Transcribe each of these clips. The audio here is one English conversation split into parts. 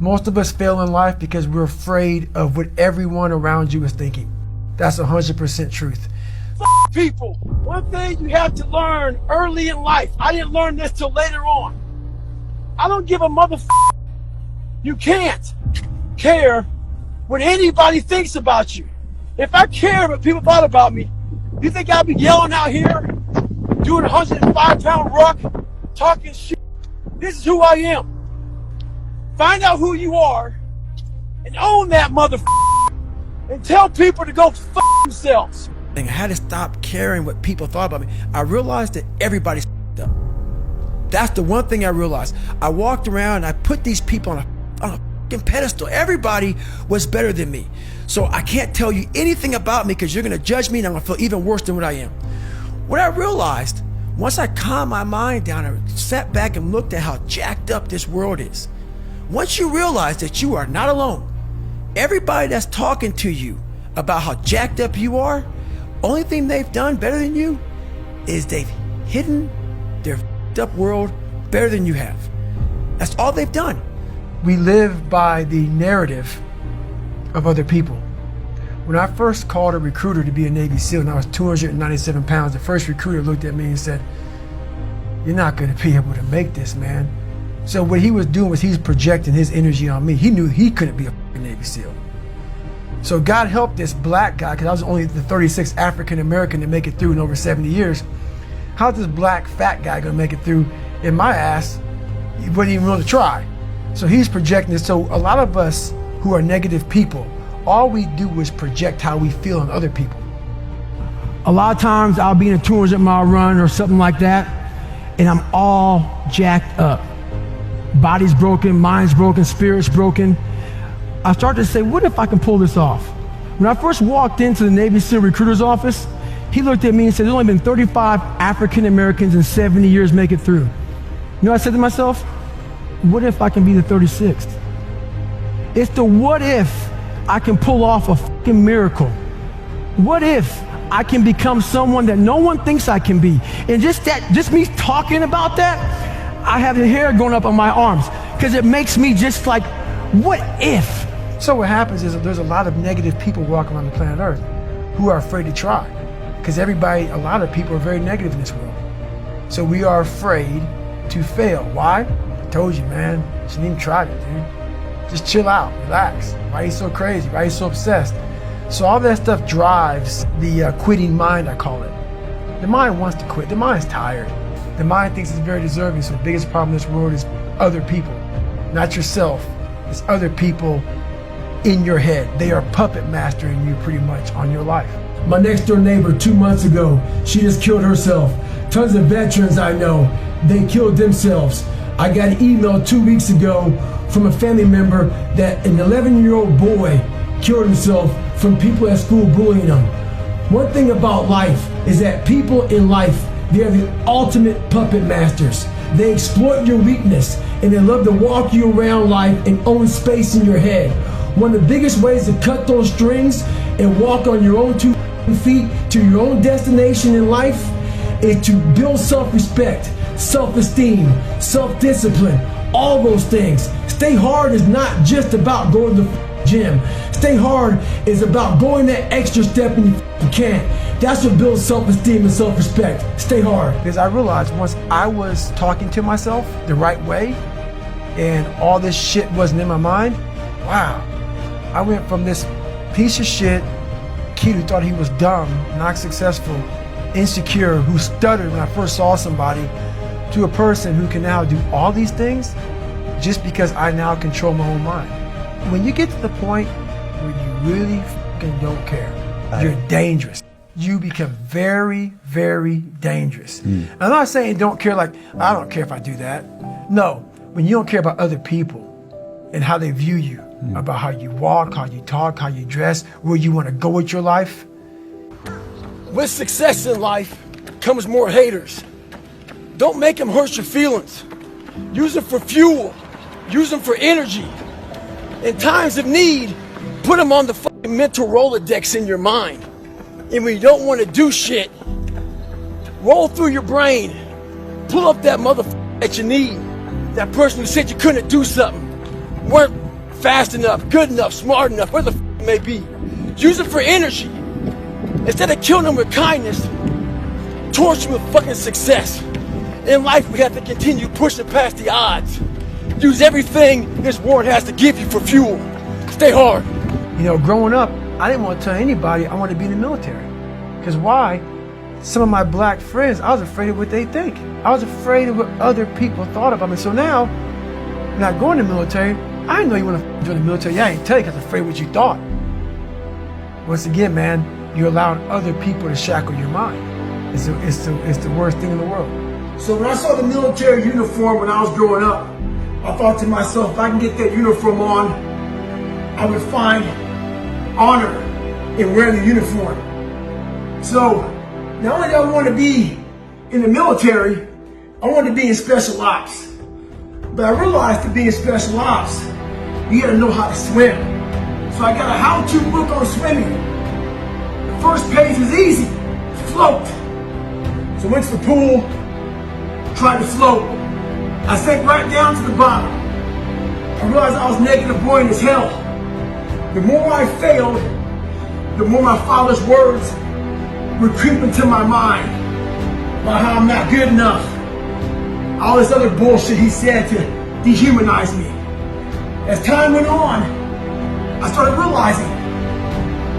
Most of us fail in life because we're afraid of what everyone around you is thinking. That's 100% truth. People, one thing you have to learn early in life, I didn't learn this till later on. I don't give a motherfucker. You can't care what anybody thinks about you. If I cared what people thought about me, you think I'd be yelling out here, doing a 105-pound ruck, talking shit? This is who I am. Find out who you are and own that motherfucker and tell people to go fuck themselves. I had to stop caring what people thought about me. I realized that everybody's up. That's the one thing I realized. I walked around and I put these people on a fucking pedestal. Everybody was better than me. So I can't tell you anything about me because you're gonna judge me and I'm gonna feel even worse than what I am. What I realized, once I calmed my mind down and sat back and looked at how jacked up this world is, once you realize that you are not alone, everybody that's talking to you about how jacked up you are, only thing they've done better than you is they've hidden their f***ed up world better than you have. That's all they've done. We live by the narrative of other people. When I first called a recruiter to be a Navy SEAL and I was 297 pounds, the first recruiter looked at me and said, "You're not gonna be able to make this, man." So what he was doing was he's projecting his energy on me. He knew he couldn't be a Navy SEAL. So God helped this black guy, because I was only the 36th African American to make it through in over 70 years. How's this black fat guy gonna make it through in my ass? He wasn't even willing to try. So he's projecting this. So a lot of us who are negative people, all we do is project how we feel on other people. A lot of times I'll be in a 200-mile run or something like that, and I'm all jacked up. Body's broken, mind's broken, spirit's broken. I started to say, what if I can pull this off? When I first walked into the Navy SEAL recruiter's office, he looked at me and said, there's only been 35 African Americans in 70 years make it through. You know what I said to myself? What if I can be the 36th? It's the what if I can pull off a fucking miracle. What if I can become someone that no one thinks I can be? And just me talking about that, I have the hair going up on my arms because it makes me just like, what if? So what happens is that there's a lot of negative people walking around the planet Earth who are afraid to try, because a lot of people are very negative in this world. So we are afraid to fail. Why? I told you, man, you shouldn't even try it, dude. Just chill out, relax. Why are you so crazy? Why are you so obsessed? So all that stuff drives the quitting mind, I call it. The mind wants to quit. The mind's tired. The mind thinks it's very deserving. So the biggest problem in this world is other people, not yourself. It's other people in your head. They are puppet mastering you pretty much on your life. My next door neighbor 2 months ago, she just killed herself. Tons of veterans I know, they killed themselves. I got an email 2 weeks ago from a family member that an 11-year-old boy killed himself from people at school bullying him. One thing about life is that people in life, they are the ultimate puppet masters. They exploit your weakness and they love to walk you around life and own space in your head. One of the biggest ways to cut those strings and walk on your own 2 feet to your own destination in life is to build self-respect, self-esteem, self-discipline, all those things. Stay hard is not just about going to the gym. Stay hard is about going that extra step and you can't. That's what builds self-esteem and self-respect. Stay hard. Because I realized once I was talking to myself the right way and all this shit wasn't in my mind, wow. I went from this piece of shit kid who thought he was dumb, not successful, insecure, who stuttered when I first saw somebody, to a person who can now do all these things just because I now control my own mind. When you get to the point where you really fucking don't care, you're dangerous. You become very, very dangerous. I'm not saying don't care like, I don't care if I do that. No, when you don't care about other people and how they view you, about how you walk, how you talk, how you dress, where you want to go with your life. With success in life comes more haters. Don't make them hurt your feelings. Use them for fuel. Use them for energy. In times of need, put them on the fucking mental Rolodex in your mind. And when you don't want to do shit, roll through your brain. Pull up that motherfucker that you need. That person who said you couldn't do something. fast enough, good enough, smart enough, whatever the it may be. Use it for energy. Instead of killing them with kindness, torch them with fucking success. In life, we have to continue pushing past the odds. Use everything this world has to give you for fuel. Stay hard. You know, growing up, I didn't want to tell anybody I wanted to be in the military. Because why? Some of my black friends, I was afraid of what they think. I was afraid of what other people thought about me. So now, not going to the military, I didn't know you want to join the military. Yeah, I didn't tell you because I was afraid of what you thought. Once again, man, you allowed other people to shackle your mind. It's the worst thing in the world. So when I saw the military uniform when I was growing up, I thought to myself, if I can get that uniform on, I would find honor in wearing the uniform. So not only do I want to be in the military, I want to be in special ops. But I realized to be in special ops, you gotta know how to swim. So I got a how-to book on swimming. The first page was easy, float. So I went to the pool, tried to float. I sank right down to the bottom. I realized I was naked and boring as hell. The more I failed, the more my father's words would creep into my mind about how I'm not good enough. All this other bullshit he said to dehumanize me. As time went on, I started realizing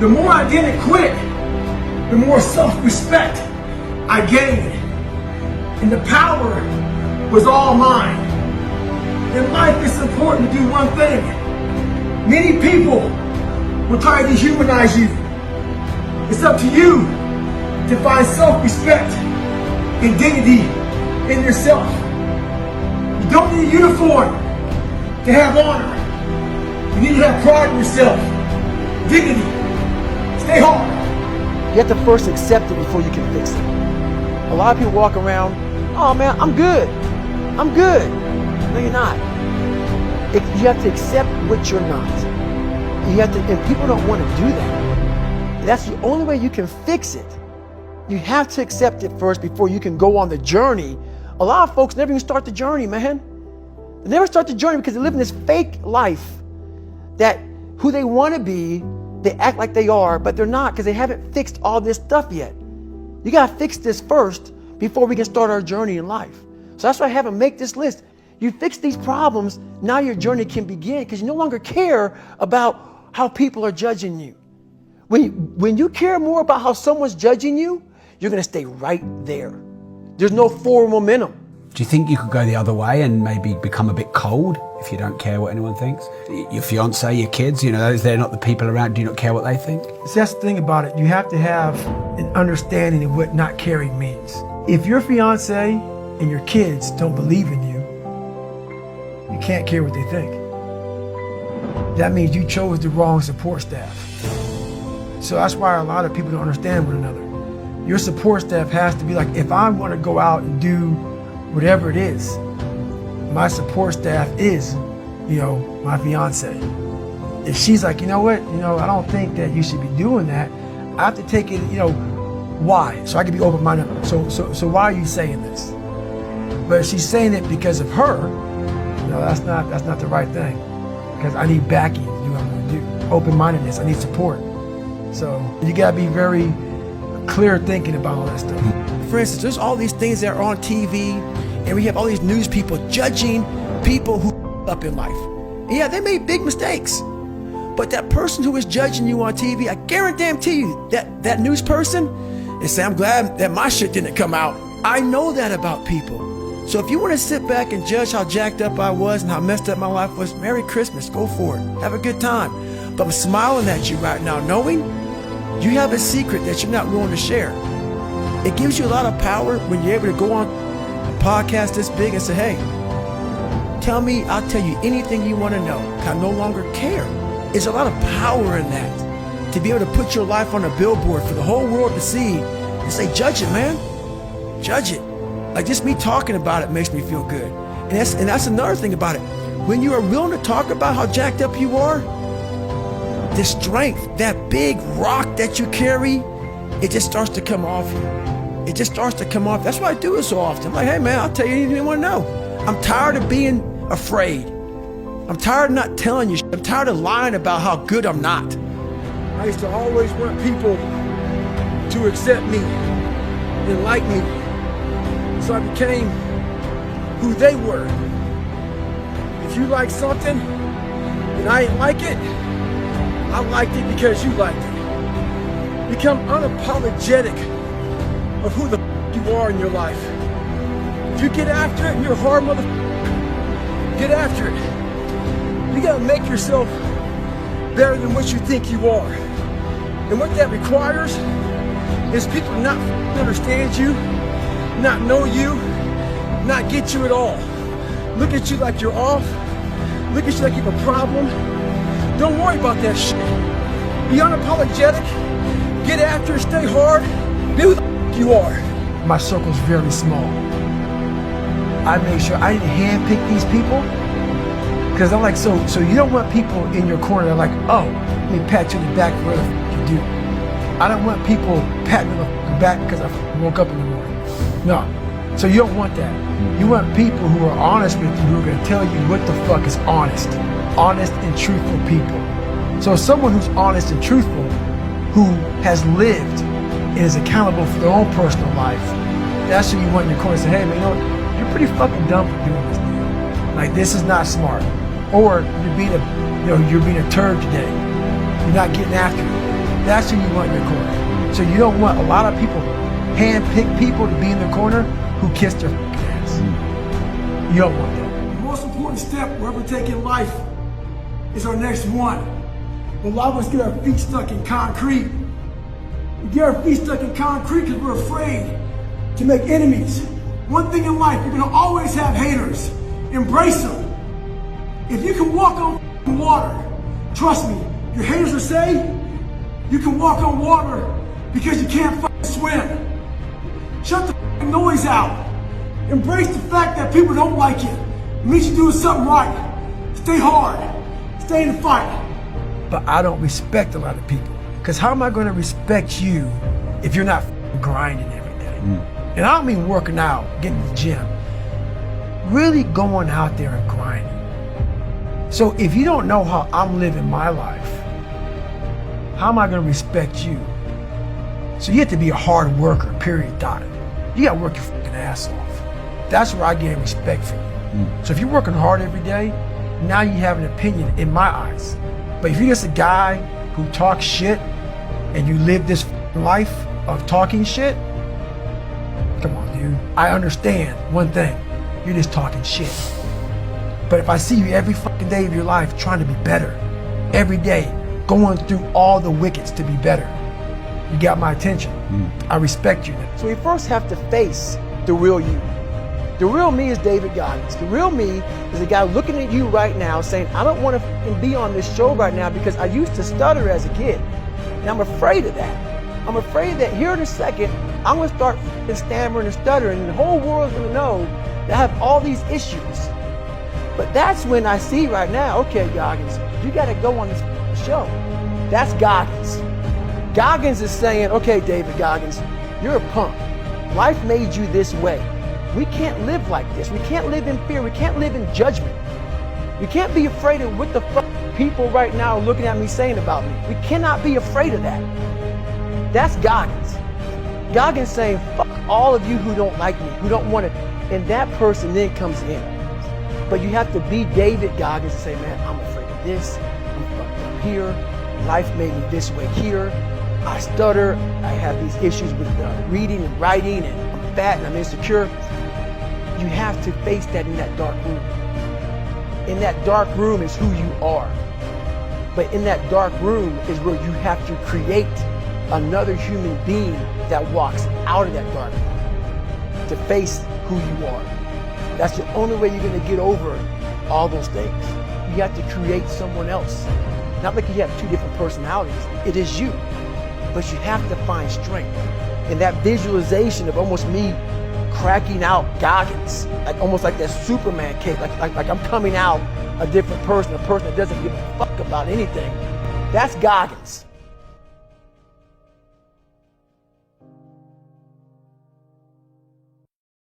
the more I didn't quit, the more self-respect I gained. And the power was all mine. In life, it's important to do one thing. Many people will try to dehumanize you. It's up to you to find self-respect and dignity in yourself. You don't need a uniform to have honor. You need to have pride in yourself, dignity. Stay hard. You have to first accept it before you can fix it. A lot of people walk around, oh man, I'm good. I'm good. No, you're not. You have to accept what you're not. You have to, and people don't want to do that. That's the only way you can fix it. You have to accept it first before you can go on the journey. A lot of folks never even start the journey, man. They never start the journey because they live in this fake life that who they want to be, they act like they are, but they're not because they haven't fixed all this stuff yet. You got to fix this first before we can start our journey in life. So that's why I have them make this list. You fix these problems, now your journey can begin because you no longer care about how people are judging you. When you care more about how someone's judging you, you're going to stay right there. There's no forward momentum. Do you think you could go the other way and maybe become a bit cold if you don't care what anyone thinks? Your fiance, your kids, they're not the people around. Do you not care what they think? See, that's the thing about it. You have to have an understanding of what not caring means. If your fiance and your kids don't believe in you, you can't care what they think. That means you chose the wrong support staff. So that's why a lot of people don't understand one another. Your support staff has to be like, if I want to go out and do whatever it is, my support staff is, my fiance. If she's like, you know what, I don't think that you should be doing that, I have to take it, why? So I can be open-minded. So why are you saying this? But if she's saying it because of her, that's not the right thing. Because I need backing to do what I'm going to do. Open-mindedness, I need support. So you got to be very clear thinking about all that stuff. For instance, there's all these things that are on TV, and we have all these news people judging people who up in life. And yeah, they made big mistakes. But that person who is judging you on TV, I guarantee you that news person is saying, I'm glad that my shit didn't come out. I know that about people. So if you want to sit back and judge how jacked up I was and how messed up my life was, Merry Christmas, go for it. Have a good time. But I'm smiling at you right now, knowing you have a secret that you're not willing to share. It gives you a lot of power when you're able to go on a podcast this big and say, hey, tell me, I'll tell you anything you want to know. I no longer care. There's a lot of power in that. To be able to put your life on a billboard for the whole world to see and say, judge it, man. Judge it. Like just me talking about it makes me feel good. And that's another thing about it. When you are willing to talk about how jacked up you are, the strength, that big rock that you carry, it just starts to come off you. It just starts to come off. That's why I do it so often. I'm like, hey man, I'll tell you anything you want to know. I'm tired of being afraid. I'm I'm tired of not telling you shit. I'm tired of lying about how good I'm not. I used to always want people to accept me and like me. So I became who they were. If you like something and I ain't like it, I liked it because you liked it. Become unapologetic of who the f you are in your life. If you get after it and you're a hard motherfucker, get after it. You gotta make yourself better than what you think you are. And what that requires is people not understand you, not know you, not get you at all. Look at you like you're off. Look at you like you have a problem. Don't worry about that shit. Be unapologetic. Get after it. Stay hard. Be who the f you are. My circle's very small. I made sure I didn't handpick these people because I'm like, so you don't want people in your corner that are like, oh, let me pat you in the back for what the f you do. I don't want people patting me on the back because I woke up in the morning. No. So you don't want that. You want people who are honest with you, who are going to tell you what the fuck is honest. Honest and truthful people. So someone who's honest and truthful, who has lived and is accountable for their own personal life, that's who you want in your corner. Say, hey man, you know, you're pretty fucking dumb for doing this thing. Like, this is not smart. Or you're being a turd today. You're not getting after it. That's who you want in your corner. So you don't want a lot of people, hand-pick people to be in the corner who kiss their ass. You don't want that. The most important step we'll ever take in life is our next one. A lot of us get our feet stuck in concrete. We get our feet stuck in concrete because we're afraid to make enemies. One thing in life, you're gonna always have haters. Embrace them. If you can walk on water, trust me, your haters will say you can walk on water because you can't fucking swim. Shut the fucking noise out. Embrace the fact that people don't like you. It means you're doing something right. Stay hard. Stay in the fight. But I don't respect a lot of people. Because how am I going to respect you if you're not grinding every day? And I don't mean working out, getting to the gym. Really going out there and grinding. So if you don't know how I'm living my life, how am I going to respect you? So you have to be a hard worker, period, dot. You got to work your fucking ass off. That's where I gain respect from you. So if you're working hard every day, now you have an opinion in my eyes. But if you're just a guy who talks shit and you live this life of talking shit, come on, dude. I understand one thing. You're just talking shit. But if I see you every fucking day of your life trying to be better, every day, going through all the wickets to be better, you got my attention. I respect you now. So we first have to face the real you. The real me is David Goggins. The real me is a guy looking at you right now saying, I don't want to be on this show right now because I used to stutter as a kid. And I'm afraid of that. I'm afraid that here in a second, I'm going to start stammering and stuttering and the whole world's going to know that I have all these issues. But that's when I see right now, okay, Goggins, you got to go on this show. That's Goggins. Goggins is saying, okay, David Goggins, you're a punk. Life made you this way. We can't live like this. We can't live in fear. We can't live in judgment. We can't be afraid of what the fuck people right now are looking at me saying about me. We cannot be afraid of that. That's Goggins. Goggins saying, fuck all of you who don't like me, who don't want it. And that person then comes in. But you have to be David Goggins and say, man, I'm afraid of this. I'm fucked up here. Life made me this way here. I stutter. I have these issues with reading and writing, and I'm fat and I'm insecure. You have to face that in that dark room. In that dark room is who you are. But in that dark room is where you have to create another human being that walks out of that dark room to face who you are. That's the only way you're going to get over all those things. You have to create someone else. Not like you have two different personalities. It is you. But you have to find strength. And that visualization of almost me cracking out Goggins, like almost like that Superman cape, like I'm coming out a different person, a person that doesn't give a fuck about anything. That's Goggins.